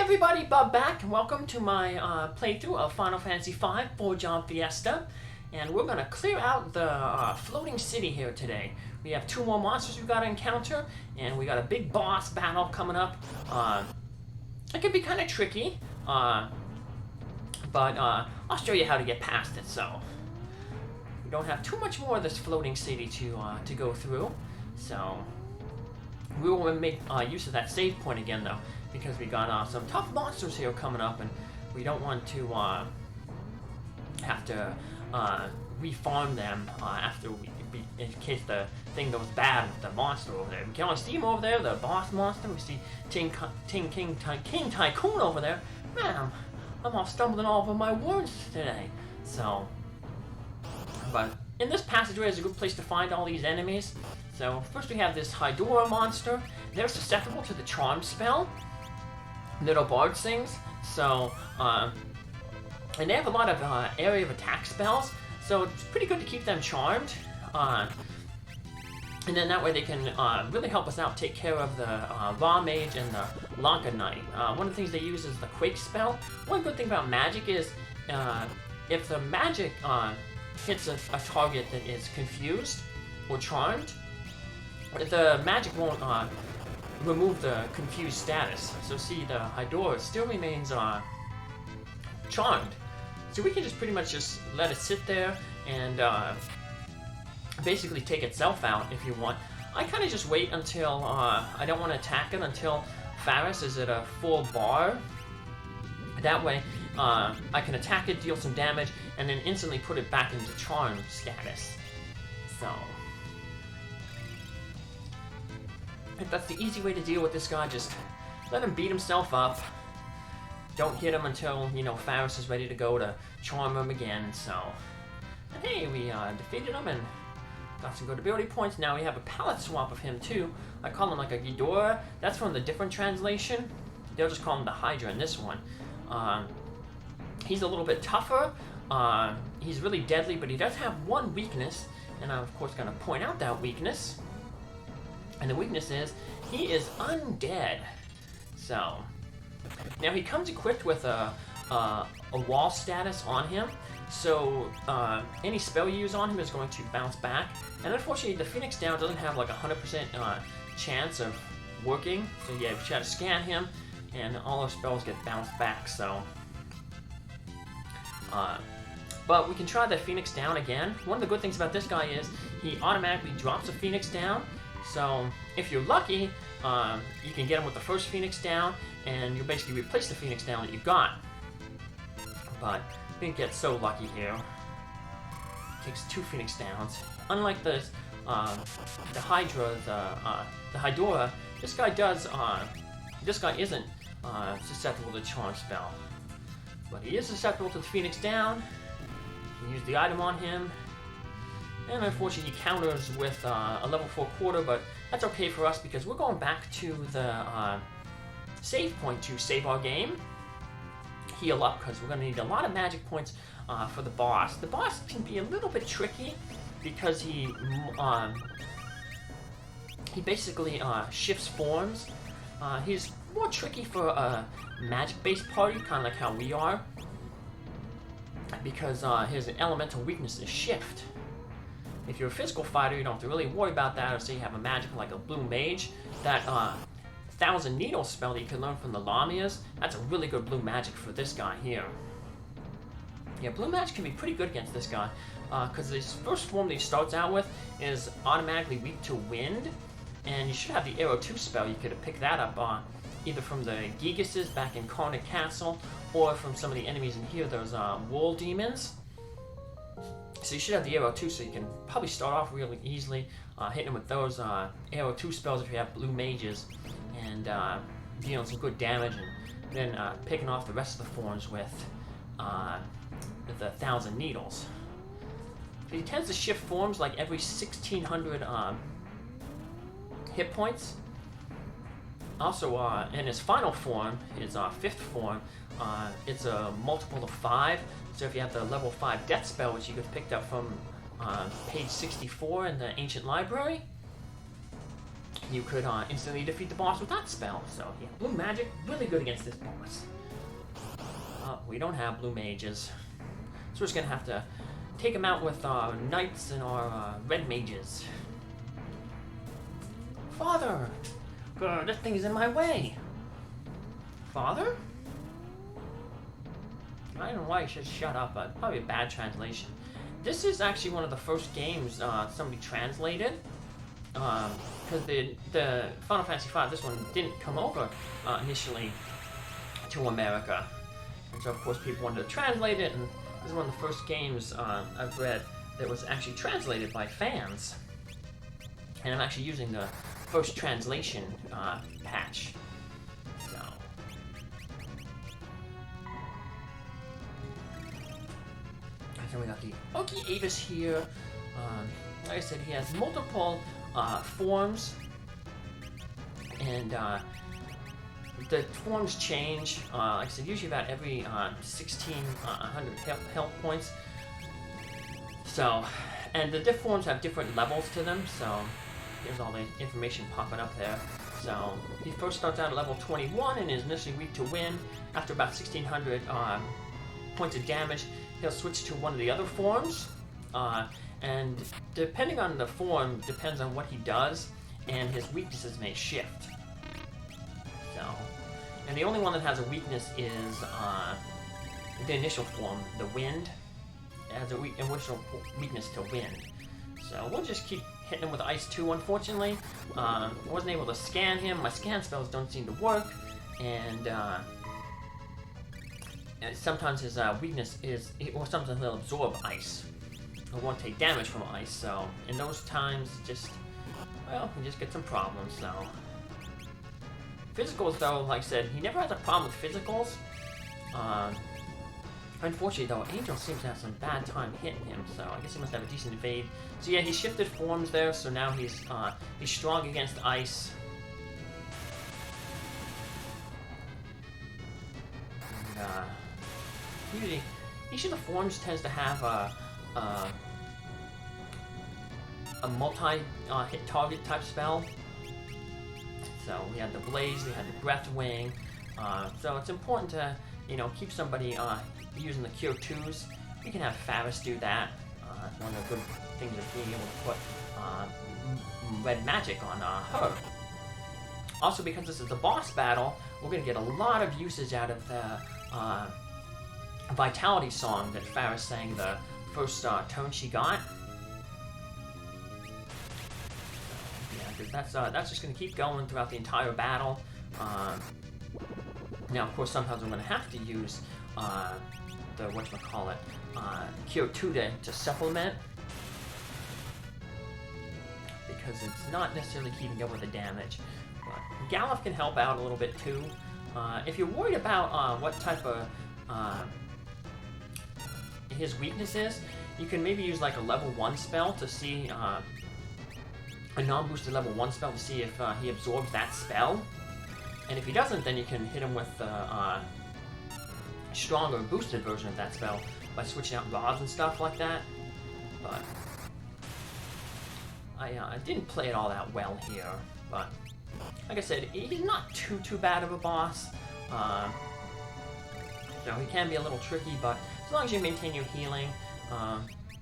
everybody, Bob back, and welcome to my playthrough of Final Fantasy V Four Job Fiesta. And we're going to clear out the floating city here today. We have two more monsters we've got to encounter, and we got a big boss battle coming up. It can be kind of tricky, but I'll show you how to get past it. So we don't have too much more of this floating city to go through. So we will make use of that save point again, though, because we got some tough monsters here coming up, and we don't want to have to refarm them after in case the thing goes bad with the monster over there. We can only see him over there, the boss monster. We see King Tycoon over there. Man, I'm all stumbling all over my words today. So, but in this passageway is a good place to find all these enemies. So first we have this Hydora monster. They're susceptible to the charm spell. Little bard sings. So, and they have a lot of area of attack spells. So it's pretty good to keep them charmed. And then that way they can really help us out, take care of the Raw Mage and the Lanka Knight. One of the things they use is the Quake spell. One good thing about magic is if the magic hits a target that is confused or charmed, the magic won't remove the confused status. So see, the Hydora still remains charmed. So we can just pretty much just let it sit there and basically take itself out if you want. I kind of just wait until I don't want to attack it until Faris is at a full bar. That way I can attack it, deal some damage, and then instantly put it back into charm status. So if that's the easy way to deal with this guy, just let him beat himself up. Don't hit him until, you know, Faris is ready to go to charm him again. So, and hey, we defeated him and got some good ability points. Now we have a palette swap of him too. I call him like a Ghidorah. That's from the different translation. They'll just call him the Hydra in this one. He's a little bit tougher. He's really deadly, but he does have one weakness, and I'm of course going to point out that weakness. And the weakness is he is undead. So now he comes equipped with a wall status on him. So any spell you use on him is going to bounce back. And unfortunately, the Phoenix Down doesn't have like 100% chance of working. So yeah, you try to scan him, and all our spells get bounced back. So, but we can try the Phoenix Down again. One of the good things about this guy is he automatically drops a Phoenix Down. So if you're lucky, you can get him with the first Phoenix Down, and you basically replace the Phoenix Down that you got. But we didn't get so lucky here. It takes two Phoenix Downs. Unlike the Hydra, the Hydora, this guy does. This guy isn't susceptible to charm spell, but he is susceptible to the Phoenix Down. You use the item on him. And unfortunately, he counters with a level 4 quarter, but that's okay for us because we're going back to the save point to save our game, heal up, because we're going to need a lot of magic points for the boss. The boss can be a little bit tricky because he basically shifts forms. He's more tricky for a magic-based party, kind of like how we are, because his elemental weakness is shift. If you're a physical fighter, you don't have to really worry about that. Or say you have a magic like a blue mage, that 1,000 Needles spell that you can learn from the Lamias, that's a really good blue magic for this guy here. Yeah, blue magic can be pretty good against this guy, because his first form that he starts out with is automatically weak to wind, and you should have the Arrow 2 spell. You could have picked that up either from the Gigases back in Carnot Castle, or from some of the enemies in here, those wool demons. So you should have the Arrow 2, so you can probably start off really easily hitting with those Arrow 2 spells if you have blue mages, and dealing some good damage, and then picking off the rest of the forms with the 1,000 Needles. So he tends to shift forms like every 1,600 hit points. Also, in his final form, his 5th form, it's a multiple of 5. So if you have the level 5 death spell, which you could have picked up from page 64 in the Ancient Library, you could instantly defeat the boss with that spell. So yeah, blue magic, really good against this boss. We don't have blue mages, so we're just gonna have to take him out with our knights and our red mages. Father! This thing is in my way! Father? I don't know why he should shut up, but probably a bad translation. This is actually one of the first games somebody translated. Because the Final Fantasy V, this one didn't come over initially to America. And so of course people wanted to translate it, and this is one of the first games I've read that was actually translated by fans. And I'm actually using the first translation patch. So. And then we got the Oki Avis here. Like I said, he has multiple forms, and the forms change. Like I said, usually about every 1,600 health points. So, and the diff forms have different levels to them. So, here's all the information popping up there. So, he first starts out at level 21 and is initially weak to wind. After about 1,600 points of damage, he'll switch to one of the other forms. And depending on the form, depends on what he does, and his weaknesses may shift. So, and the only one that has a weakness is the initial form, the wind. It has a initial weakness to wind. So we'll just keep hitting him with ice too, unfortunately. I wasn't able to scan him. My scan spells don't seem to work, and sometimes his weakness is, or sometimes he'll absorb ice. It won't take damage from ice, so in those times, just, well, we just get some problems, so. Physicals, though, like I said, he never has a problem with physicals. Unfortunately, though, Angel seems to have some bad time hitting him, so I guess he must have a decent evade. So yeah, he shifted forms there, so now he's strong against ice. And, each of the forms tends to have a multi-hit target type spell. So we had the Blaze, we had the Breath Wing. So it's important to, keep somebody using the Cure 2s. We can have Faris do that. One of the good things is being able to put red magic on her. Also, because this is a boss battle, we're going to get a lot of usage out of the Vitality song that Faris sang the first tone she got. That's just going to keep going throughout the entire battle. Now, of course, sometimes I'm going to have to use the whatchamacallit, Cure 2 to supplement, because it's not necessarily keeping up with the damage. But Galuf can help out a little bit too. If you're worried about what type of his weakness is, you can maybe use like a level 1 spell to see a non-boosted level 1 spell to see if he absorbs that spell. And if he doesn't, then you can hit him with a stronger boosted version of that spell by switching out rods and stuff like that. But I didn't play it all that well here. But like I said, he's not too bad of a boss. He can be a little tricky, but as long as you maintain your healing,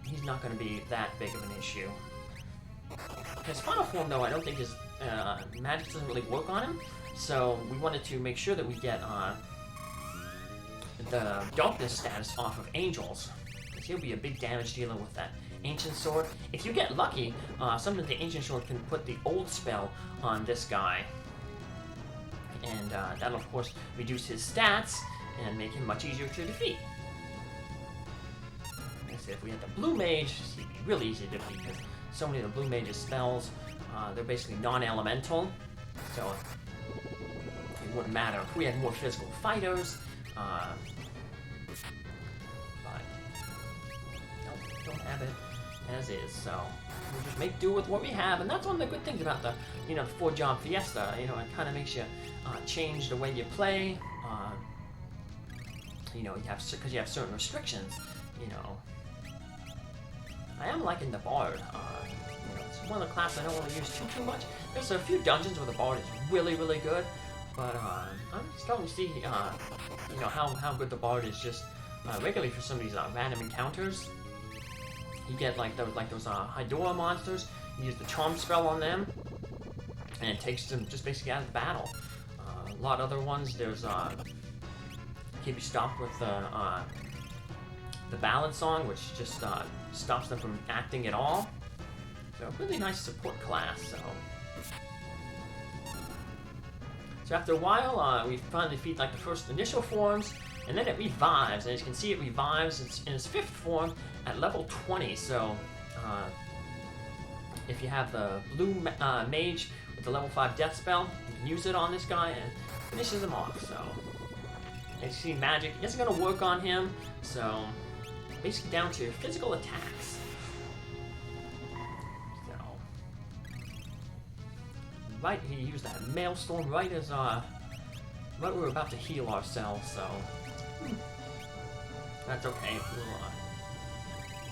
he's not going to be that big of an issue. His final form, though, I don't think his magic doesn't really work on him, so we wanted to make sure that we get the darkness status off of Angels, because he'll be a big damage dealer with that Ancient Sword. If you get lucky, sometimes the Ancient Sword can put the old spell on this guy, and that'll, of course, reduce his stats and make him much easier to defeat. Like I said, if we had the Blue Mage, he'd be really easy to defeat, because so many of the Blue Mage's spells, they're basically non-elemental, so it wouldn't matter if we had more physical fighters, but nope, don't have it as is, so we'll just make do with what we have. And that's one of the good things about the, the Four Job Fiesta. It kind of makes you change the way you play. You have, because you have certain restrictions. I am liking the Bard. You know, it's one of the classes I don't really use too much. There's a few dungeons where the Bard is really good, but I'm starting to see you know how good the Bard is just regularly for some of these random encounters. You get like those Hydora monsters. You use the charm spell on them, and it takes them just basically out of the battle. A lot of other ones, there's keep you stopped with the ballad song, which just stops them from acting at all. So a really nice support class. So after a while, we finally defeat like the first initial forms, and then it revives. And as you can see, it revives in its 5th form at level 20. So if you have the blue mage with the level 5 death spell, you can use it on this guy and finishes him off. So as you see, magic isn't going to work on him. So basically down to physical attacks. Right, he used that maelstrom right as right when we were about to heal ourselves, so that's okay.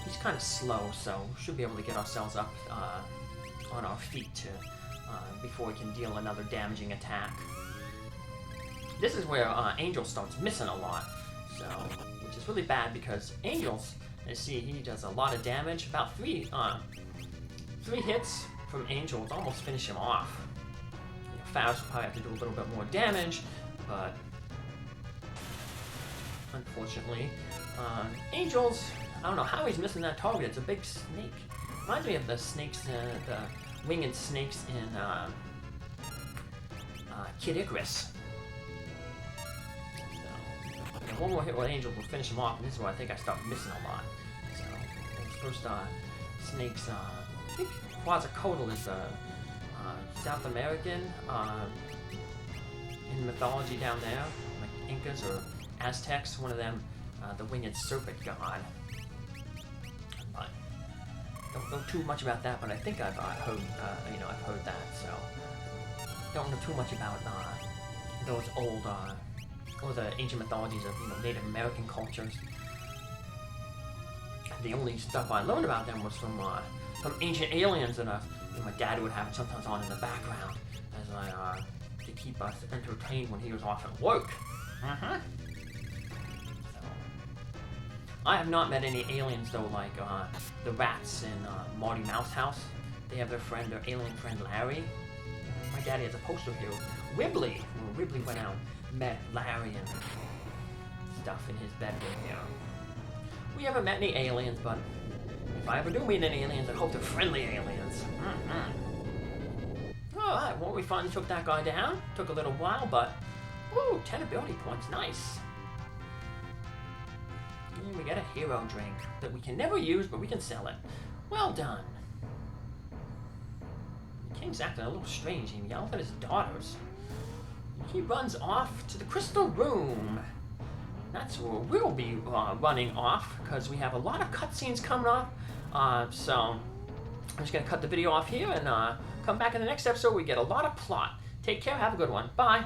He's kind of slow, so we should be able to get ourselves up on our feet to before we can deal another damaging attack. This is where Angel starts missing a lot, so which is really bad because Angel's, you see, he does a lot of damage. About three hits from Angel would almost finish him off. Faris will probably have to do a little bit more damage, but unfortunately, Angel's, I don't know how he's missing that target. It's a big snake. Reminds me of the snakes, the winged snakes in Kid Icarus. So, one more hit with Angel will finish him off, and this is where I think I start missing a lot. So, those first snakes, I think Quetzalcoatl is South American, in mythology down there, like Incas or Aztecs, one of them, the winged serpent god. But don't know too much about that, but I think I've heard, you know, I've heard that. So don't know too much about those old, or the ancient mythologies of, you know, Native American cultures. The only stuff I learned about them was from ancient aliens that my dad would have it sometimes on in the background as to keep us entertained when he was off at work. So, I have not met any aliens though, like the rats in Marty Mouse House. They have their alien friend Larry. My daddy has a poster here, Wibbly. Wibbly went out and met Larry and stuff in his bedroom here. We haven't met any aliens, but if I ever do meet any aliens, I hope they're friendly aliens. Alright, well, we finally took that guy down. Took a little while, but ooh, 10 ability points, nice. And we get a hero drink that we can never use, but we can sell it. Well done. The king's acting a little strange. He yells at his daughters. He runs off to the crystal room. That's where we'll be running off, because we have a lot of cutscenes coming up. So I'm just going to cut the video off here and come back in the next episode where we get a lot of plot. Take care, have a good one. Bye.